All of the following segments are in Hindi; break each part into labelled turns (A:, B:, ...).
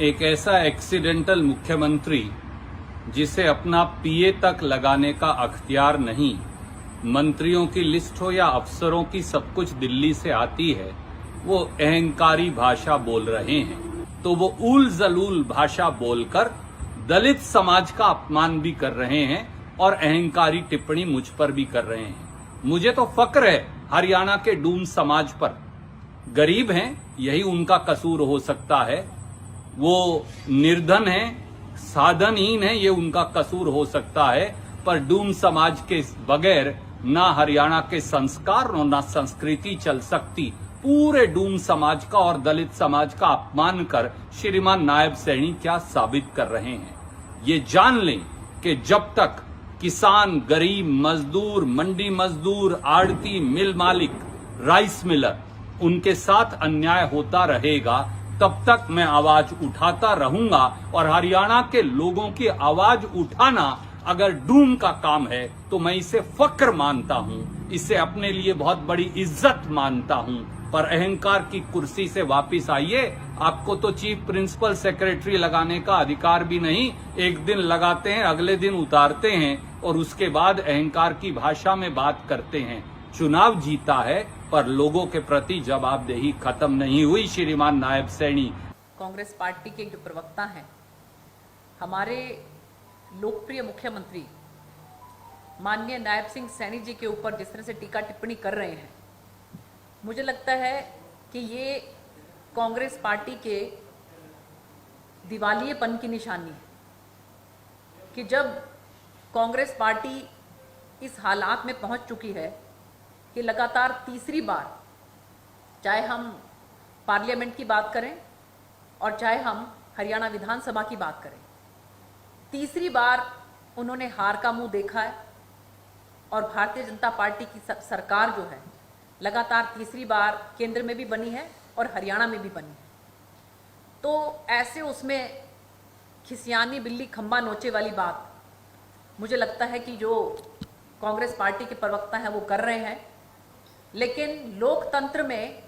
A: एक ऐसा एक्सीडेंटल मुख्यमंत्री जिसे अपना पीए तक लगाने का अख्तियार नहीं, मंत्रियों की लिस्ट हो या अफसरों की सब कुछ दिल्ली से आती है, वो अहंकारी भाषा बोल रहे हैं। तो वो ऊल जलूल भाषा बोलकर दलित समाज का अपमान भी कर रहे हैं और अहंकारी टिप्पणी मुझ पर भी कर रहे हैं। मुझे तो फक्र है हरियाणा के डूम समाज पर। गरीब हैं, यही उनका कसूर हो सकता है। वो निर्धन हैं, साधनहीन है, ये उनका कसूर हो सकता है। पर डूम समाज के बगैर ना हरियाणा के संस्कार और ना संस्कृति चल सकती। पूरे डूम समाज का और दलित समाज का अपमान कर श्रीमान नायब सैनी क्या साबित कर रहे हैं। ये जान लें कि जब तक किसान, गरीब, मजदूर, मंडी मजदूर, आड़ती, मिल मालिक, राइस मिलर, उनके साथ अन्याय होता रहेगा, तब तक मैं आवाज उठाता रहूंगा। और हरियाणा के लोगों की आवाज उठाना अगर डूम का काम है तो मैं इसे फक्र मानता हूं, इसे अपने लिए बहुत बड़ी इज्जत मानता हूं। पर अहंकार की कुर्सी से वापस आइए। आपको तो चीफ प्रिंसिपल सेक्रेटरी लगाने का अधिकार भी नहीं। एक दिन लगाते हैं, अगले दिन उतारते हैं और उसके बाद अहंकार की भाषा में बात करते हैं। चुनाव जीता है पर लोगों के प्रति जवाबदेही खत्म नहीं हुई। श्रीमान नायब सैनी,
B: कांग्रेस पार्टी के जो प्रवक्ता हैं, हमारे लोकप्रिय मुख्यमंत्री माननीय नायब सिंह सैनी जी के ऊपर जिस तरह से टीका टिप्पणी कर रहे हैं, मुझे लगता है कि ये कांग्रेस पार्टी के दिवालियेपन की निशानी है कि जब कांग्रेस पार्टी इस हालात में पहुंच चुकी है कि लगातार तीसरी बार, चाहे हम पार्लियामेंट की बात करें और चाहे हम हरियाणा विधानसभा की बात करें, तीसरी बार उन्होंने हार का मुंह देखा है। और भारतीय जनता पार्टी की सरकार जो है लगातार तीसरी बार केंद्र में भी बनी है और हरियाणा में भी बनी है। तो ऐसे उसमें खिसियानी बिल्ली खंबा नोचे वाली बात मुझे लगता है कि जो कांग्रेस पार्टी के प्रवक्ता हैं वो कर रहे हैं। लेकिन लोकतंत्र में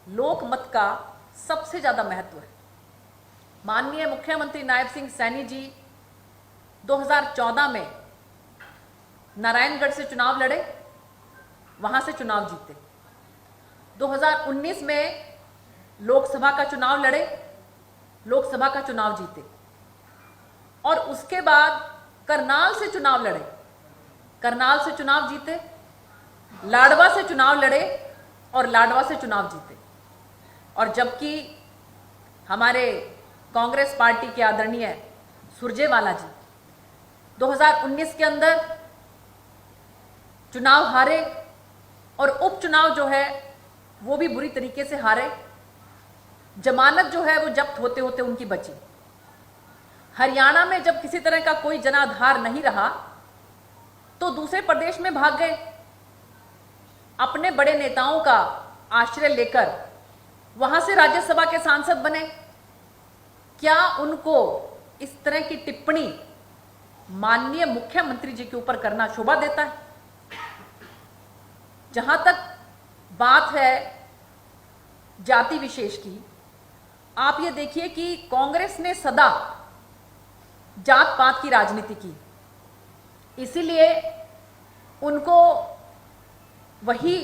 B: लोकमत का सबसे ज़्यादा महत्व है। माननीय मुख्यमंत्री नायब सिंह सैनी जी 2014 में नारायणगढ़ से चुनाव लड़े, वहां से चुनाव जीते। 2019 में लोकसभा का चुनाव लड़े, लोकसभा का चुनाव जीते। और उसके बाद करनाल से चुनाव लड़े, करनाल से चुनाव जीते। लाडवा से चुनाव लड़े और लाडवा से चुनाव जीते। और जबकि हमारे कांग्रेस पार्टी के आदरणीय सुरजेवाला जी 2019 के अंदर चुनाव हारे और उपचुनाव जो है वो भी बुरी तरीके से हारे। जमानत जो है वो जब्त होते होते उनकी बची। हरियाणा में जब किसी तरह का कोई जनाधार नहीं रहा तो दूसरे प्रदेश में भाग गए। अपने बड़े नेताओं का आश्रय लेकर वहां से राज्यसभा के सांसद बने। क्या उनको इस तरह की टिप्पणी माननीय मुख्यमंत्री जी के ऊपर करना शोभा देता है? जहां तक बात है जाति विशेष की, आप ये देखिए कि कांग्रेस ने सदा जात पात की राजनीति की, इसीलिए उनको वही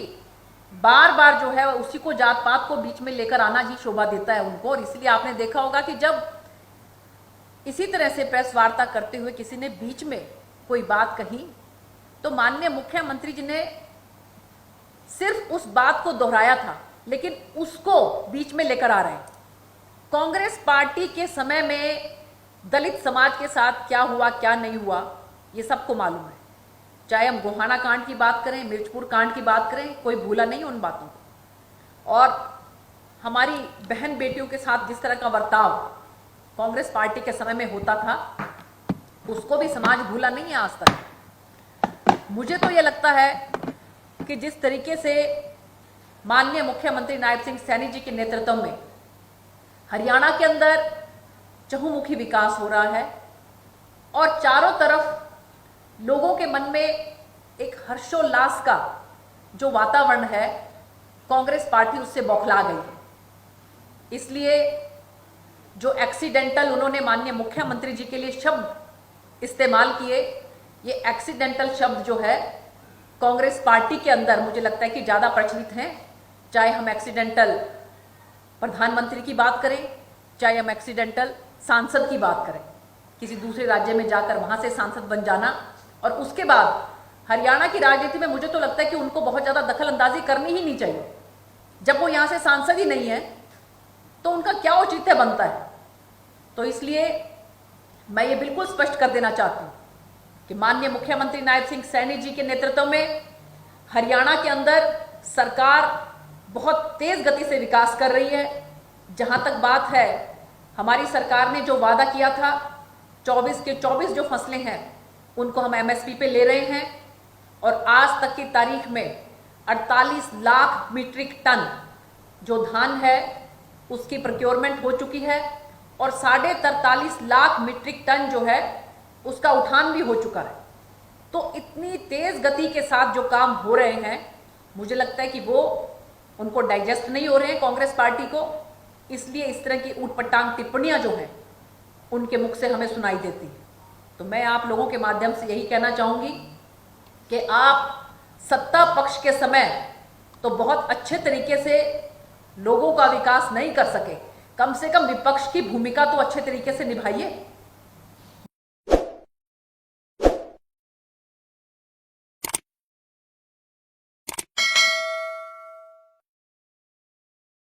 B: बार बार जो है उसी को जात पात को बीच में लेकर आना ही शोभा देता है उनको। और इसलिए आपने देखा होगा कि जब इसी तरह से प्रेस वार्ता करते हुए किसी ने बीच में कोई बात कही तो माननीय मुख्यमंत्री जी ने सिर्फ उस बात को दोहराया था, लेकिन उसको बीच में लेकर आ रहे हैं। कांग्रेस पार्टी के समय में दलित समाज के साथ क्या हुआ क्या नहीं हुआ ये सबको मालूम है। चाहे हम गोहाना कांड की बात करें, मिर्चपुर कांड की बात करें, कोई भूला नहीं उन बातों को। और हमारी बहन बेटियों के साथ जिस तरह का बर्ताव कांग्रेस पार्टी के समय में होता था उसको भी समाज भूला नहीं है आज तक। मुझे तो ये लगता है कि जिस तरीके से माननीय मुख्यमंत्री नायब सिंह सैनी जी के नेतृत्व में हरियाणा के अंदर चहुमुखी विकास हो रहा है और चारों तरफ लोगों के मन में एक हर्षोल्लास का जो वातावरण है, कांग्रेस पार्टी उससे बौखला गई है। इसलिए जो एक्सीडेंटल उन्होंने माननीय मुख्यमंत्री जी के लिए शब्द इस्तेमाल किए, ये एक्सीडेंटल शब्द जो है कांग्रेस पार्टी के अंदर मुझे लगता है कि ज़्यादा प्रचलित हैं। चाहे हम एक्सीडेंटल प्रधानमंत्री की बात करें, चाहे हम एक्सीडेंटल सांसद की बात करें, किसी दूसरे राज्य में जाकर वहाँ से सांसद बन जाना, और उसके बाद हरियाणा की राजनीति में मुझे तो लगता है कि उनको बहुत ज़्यादा दखल अंदाजी करनी ही नहीं चाहिए। जब वो यहाँ से सांसद ही नहीं है तो उनका क्या औचित्य बनता है। तो इसलिए मैं ये बिल्कुल स्पष्ट कर देना चाहती हूँ कि माननीय मुख्यमंत्री नायब सिंह सैनी जी के नेतृत्व में हरियाणा के अंदर सरकार बहुत तेज गति से विकास कर रही है। जहाँ तक बात है, हमारी सरकार ने जो वादा किया था, 24 के 24 जो फसलें हैं उनको हम एमएसपी पे ले रहे हैं, और आज तक की तारीख में 48 लाख मीट्रिक टन जो धान है उसकी प्रोक्योरमेंट हो चुकी है, और 43.5 लाख मीट्रिक टन जो है उसका उठान भी हो चुका है। तो इतनी तेज गति के साथ जो काम हो रहे हैं, मुझे लगता है कि वो उनको डाइजेस्ट नहीं हो रहे हैं कांग्रेस पार्टी को, इसलिए इस तरह की ऊटपटांग टिप्पणियां जो हैं उनके मुख से हमें सुनाई देती है। तो मैं आप लोगों के माध्यम से यही कहना चाहूँगी कि आप सत्ता पक्ष के समय तो बहुत अच्छे तरीके से लोगों का विकास नहीं कर सके, कम से कम विपक्ष की भूमिका तो अच्छे तरीके से निभाइए।